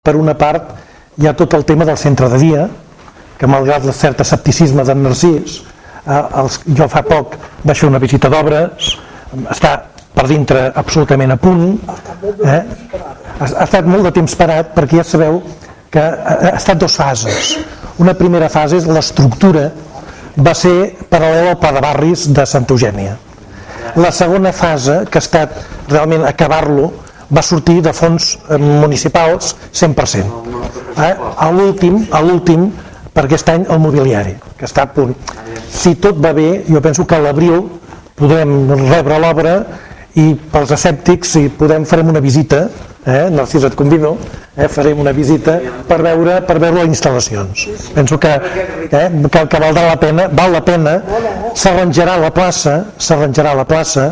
Per una part, hi ha tot el tema del centre de dia, que malgrat el cert escepticisme d'en Narcís, jo fa poc vaig fer una visita d'obres, està per dintre absolutament a punt, ha estat molt de temps parat, perquè ja sabeu que ha estat dues fases. Una primera fase és l'estructura, va ser paral·lel al pla de barris de Santa Eugènia. La segona fase, que ha estat realment acabar-lo, va sortir de fons municipals 100%. A l'últim, per aquest any, el mobiliari, que està a punt. Si tot va bé, jo penso que a l'abril podrem rebre l'obra i pels escèptics, si podem, farem una visita, Narcís, et convido, farem una visita per veure les instal·lacions. Penso que valdrà la pena, val la pena, s'arranjarà la plaça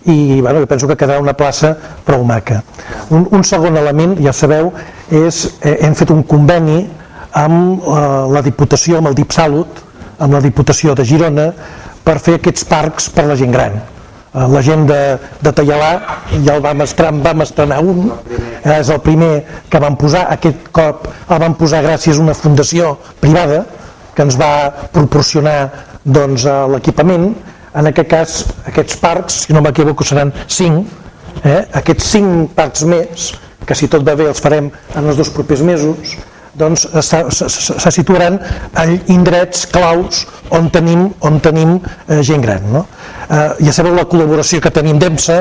i jo penso que quedarà una plaça prou maca. Un segon element, ja sabeu, és hem fet un conveni amb la Diputació, amb el DipSalut, amb la Diputació de Girona, per fer aquests parcs per la gent gran. La gent de Taialà ja el vam estrenar un, és el primer que vam posar, aquest cop el vam posar gràcies a una fundació privada que ens va proporcionar l'equipament. En aquest cas, aquests parcs, si no m'equivoco, seran 5, aquests 5 parcs més, que si tot va bé els farem en els 2 propers mesos, doncs se situaran en indrets claus on tenim gent gran. Ja sabeu la col·laboració que tenim d'EMSA,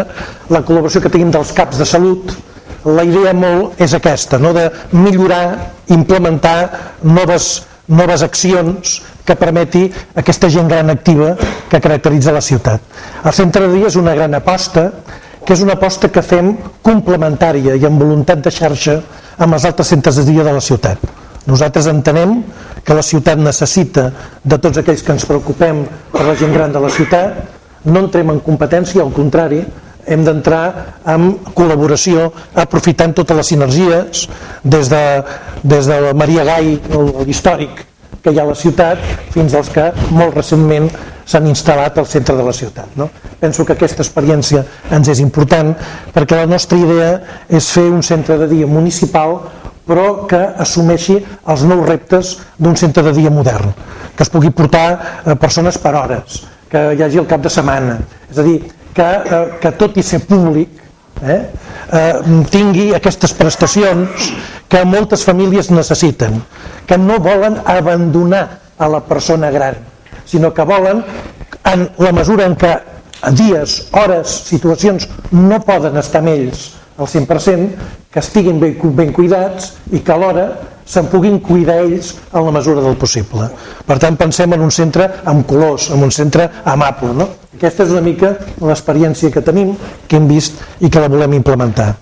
la col·laboració que tenim dels CAPs de salut. La idea molt és aquesta, de millorar, implementar noves accions que permeti aquesta gent gran activa que caracteritza la ciutat. El centre de dia és una gran aposta, que és una aposta que fem complementària i amb voluntat de xarxa amb els altres centres de dia de la ciutat. Nosaltres entenem que la ciutat necessita de tots aquells que ens preocupem per la gent gran de la ciutat, no entrem en competència, al contrari, hem d'entrar en col·laboració aprofitant totes les sinergies des de Maria Gai, l'històric que hi ha a la ciutat, fins als que molt recentment s'han instal·lat al centre de la ciutat. Penso que aquesta experiència ens és important perquè la nostra idea és fer un centre de dia municipal però que assumeixi els nous reptes d'un centre de dia modern, que es pugui portar persones per hores, que hi hagi el cap de setmana, és a dir, que tot i ser públic tingui aquestes prestacions que moltes famílies necessiten, que no volen abandonar a la persona gran, sinó que volen, en la mesura en què dies, hores, situacions no poden estar amb ells al 100%, que estiguin ben cuidats i que alhora se'n puguin cuidar ells en la mesura del possible. Per tant, pensem en un centre amb colors, en un centre amable. Aquesta és una mica l'experiència que tenim, que hem vist i que la volem implementar.